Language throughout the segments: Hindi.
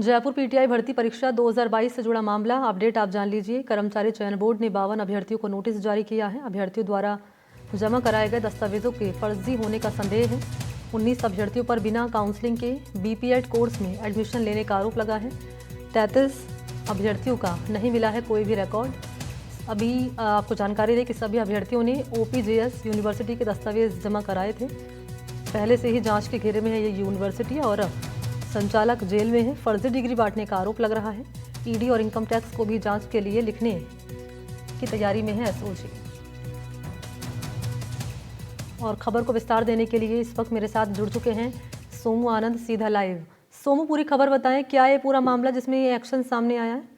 जयपुर पीटीआई भर्ती परीक्षा 2022 से जुड़ा मामला अपडेट आप जान लीजिए। कर्मचारी चयन बोर्ड ने 52 अभ्यर्थियों को नोटिस जारी किया है। अभ्यर्थियों द्वारा जमा कराए गए दस्तावेजों के फर्जी होने का संदेह है। 19 अभ्यर्थियों पर बिना काउंसलिंग के बीपीएड कोर्स में एडमिशन लेने का आरोप लगा है। 33 अभ्यर्थियों का नहीं मिला है कोई भी रिकॉर्ड। अभी आपको जानकारी दें कि सभी अभ्यर्थियों ने ओपीजेएस यूनिवर्सिटी के दस्तावेज जमा कराए थे। पहले से ही जांच के घेरे में है ये यूनिवर्सिटी और संचालक जेल में है। फर्जी डिग्री बांटने का आरोप लग रहा है। ईडी और इनकम टैक्स को भी जांच के लिए लिखने की तैयारी में है एसओजी। और खबर को विस्तार देने के लिए इस वक्त मेरे साथ जुड़ चुके हैं सोमू आनंद सीधा लाइव। सोमू, पूरी खबर बताएं, क्या है पूरा मामला जिसमें ये एक्शन सामने आया है?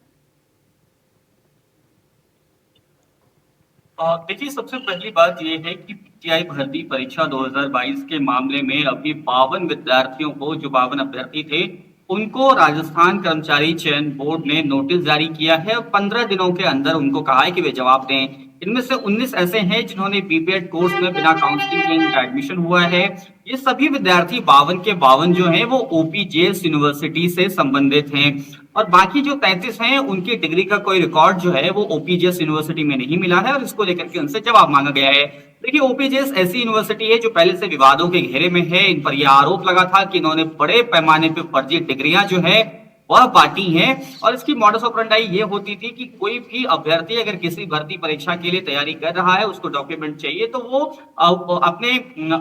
देखिए, सबसे पहली बात यह है कि पीटीआई भर्ती परीक्षा 2022 के मामले में अभी 52 विद्यार्थियों को, जो 52 अभ्यर्थी थे, उनको राजस्थान कर्मचारी चयन बोर्ड ने नोटिस जारी किया है और 15 दिनों के अंदर उनको कहा है कि वे जवाब दें। इनमें से 19 ऐसे हैं जिन्होंने बीपीएड कोर्स में बिना काउंसलिंग के इनका एडमिशन हुआ है। ये सभी विद्यार्थी 52 के 52 जो हैं वो ओपीजेएस यूनिवर्सिटी से संबंधित हैं और बाकी जो 33 हैं उनकी डिग्री का कोई रिकॉर्ड जो है वो ओपीजेएस यूनिवर्सिटी में नहीं मिला है और इसको लेकर के उनसे जवाब मांगा गया है। देखिए, ओपीजेएस ऐसी यूनिवर्सिटी है जो पहले से विवादों के घेरे में है। इन पर यह आरोप लगा था कि इन्होंने बड़े पैमाने पे फर्जी डिग्रियां जो है वह बांटी हैं और इसकी मॉडस ऑपरेंडाई ये होती थी कि कोई भी अभ्यर्थी अगर किसी भर्ती परीक्षा के लिए तैयारी कर रहा है, उसको डॉक्यूमेंट चाहिए, तो वो अपने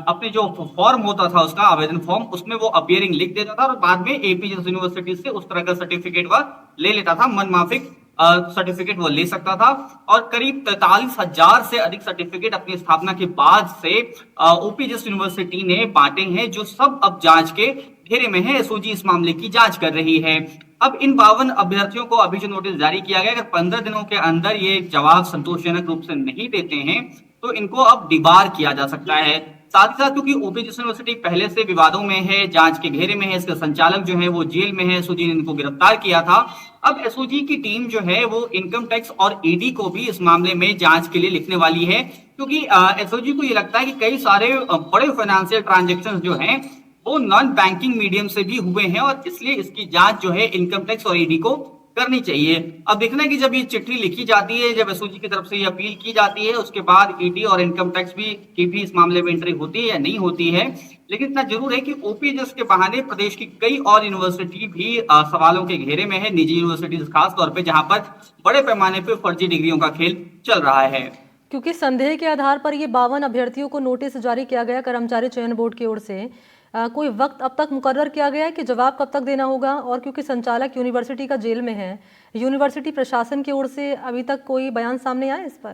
अपने जो फॉर्म होता था, उसका आवेदन फॉर्म, उसमें वो अपियरिंग लिख देता था और बाद में एपीजेएस यूनिवर्सिटी से उस तरह का सर्टिफिकेट वह ले लेता था। मनमाफिक सर्टिफिकेट वो ले सकता था और करीब 43,000 से अधिक सर्टिफिकेट अपनी स्थापना के बाद से ओपीजेएस यूनिवर्सिटी ने बांटे हैं, जो सब अब जांच के घेरे में है। एसओजी इस मामले की जांच कर रही है। अब इन 52 अभ्यर्थियों को अभी जो नोटिस जारी किया गया, अगर 15 दिनों के अंदर ये जवाब संतोषजनक रूप से नहीं देते हैं तो इनको अब डिबार किया जा सकता है। साथ ही साथ क्योंकि ओपीजेएस यूनिवर्सिटी पहले से विवादों में है, जांच के घेरे में है, इसके संचालक जो है वो जेल में है, एसओजी ने इनको गिरफ्तार किया था। अब एसओजी की टीम जो है वो इनकम टैक्स और ईडी को भी इस मामले में जांच के लिए लिखने वाली है, क्योंकि एसओजी को ये लगता है कि कई सारे बड़े फाइनेंशियल ट्रांजेक्शन जो हैं वो नॉन बैंकिंग मीडियम से भी हुए हैं और इसलिए इसकी जांच जो है इनकम टैक्स और ईडी को करनी चाहिए। अब देखना है कि जब ये चिट्ठी लिखी जाती है, जब एसओजी की तरफ से ये अपील की जाती है, उसके बाद ईडी और इनकम टैक्स की भी इस मामले में एंट्री होती है या नहीं होती है। लेकिन इतना जरूर है कि ओपीजेएस के बहाने प्रदेश की कई और यूनिवर्सिटी भी सवालों के घेरे में है, निजी यूनिवर्सिटीज खास तौर पे, जहां पर बड़े पैमाने पे फर्जी डिग्रियों का खेल चल रहा है। क्योंकि संदेह के आधार पर ये 52 अभ्यर्थियों को नोटिस जारी किया गया कर्मचारी चयन बोर्ड की ओर से, कोई वक्त अब तक मुकर्रर किया गया है कि जवाब कब तक देना होगा? और क्योंकि संचालक यूनिवर्सिटी का जेल में है, यूनिवर्सिटी प्रशासन की ओर से अभी तक कोई बयान सामने आया इस पर?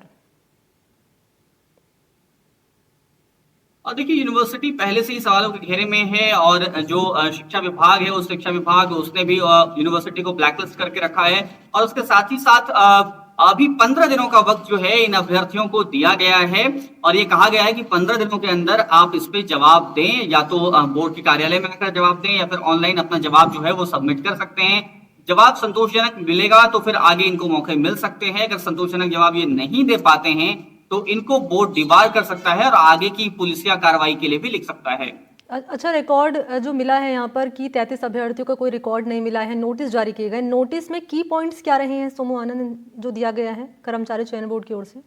और देखिए, यूनिवर्सिटी पहले से ही सवालों के घेरे में है और जो शिक्षा विभाग है, उस शिक्षा विभाग उसने भी यूनिवर्सिटी को ब्लैकलिस्ट करके रखा है और उसके साथ ही साथ अभी 15 दिनों का वक्त जो है इन अभ्यर्थियों को दिया गया है और ये कहा गया है कि 15 दिनों के अंदर आप इस पे जवाब दें, या तो बोर्ड के कार्यालय में आकर जवाब दें या फिर ऑनलाइन अपना जवाब जो है वो सबमिट कर सकते हैं। जवाब संतोषजनक मिलेगा तो फिर आगे इनको मौके मिल सकते हैं। अगर संतोषजनक जवाब ये नहीं दे पाते हैं तो इनको बोर्ड डिबार कर सकता है और आगे की पुलिसिया कार्रवाई के लिए भी लिख सकता है। अच्छा, रिकॉर्ड जो मिला है यहाँ पर कि 33 अभ्यर्थियों का कोई रिकॉर्ड नहीं मिला है, नोटिस जारी किए गए। नोटिस में की पॉइंट्स क्या रहे हैं सोमू आनंद, जो दिया गया है कर्मचारी चयन बोर्ड की ओर से?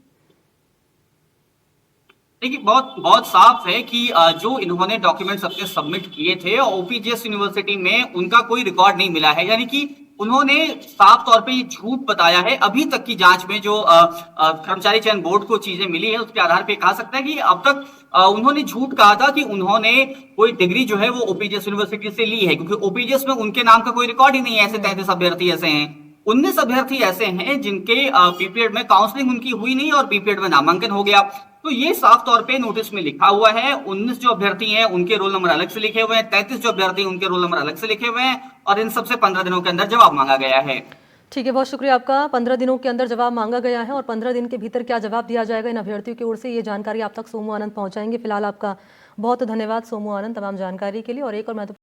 देखिए, बहुत बहुत साफ है कि जो इन्होंने डॉक्यूमेंट्स अपने सबमिट किए थे ओपीजेएस यूनिवर्सिटी में उनका कोई रिकॉर्ड नहीं मिला है, यानी कि उन्होंने साफ तौर पे ये झूठ बताया है। अभी तक की जांच में जो कर्मचारी चयन बोर्ड को चीजें मिली है उसके आधार पे कहा सकता है कि अब तक उन्होंने झूठ कहा था कि उन्होंने कोई डिग्री जो है वो ओपीजेएस यूनिवर्सिटी से ली है, क्योंकि ओपीजेएस में उनके नाम का कोई रिकॉर्ड ही नहीं है। ऐसे 33 अभ्यर्थी ऐसे हैं, 19 अभ्यर्थी ऐसे हैं जिनके बीपीएड में काउंसलिंग उनकी हुई नहीं और बीपीएड में नामांकन हो गया। तो ये साफ तौर पे नोटिस में लिखा हुआ है। 19 जो अभ्यर्थी हैं उनके रोल नंबर अलग से लिखे हुए हैं, 33 जो अभ्यर्थी उनके रोल नंबर अलग से लिखे हुए हैं और इन सबसे 15 दिनों के अंदर जवाब मांगा गया है। ठीक है, बहुत शुक्रिया आपका। 15 दिनों के अंदर जवाब मांगा गया है और 15 दिन के भीतर क्या जवाब दिया जाएगा इन अभ्यर्थियों की ओर से, ये जानकारी आप तक सोमू आनंद पहुंचाएंगे। फिलहाल आपका बहुत धन्यवाद सोमू आनंद तमाम जानकारी के लिए। और एक और महत्वपूर्ण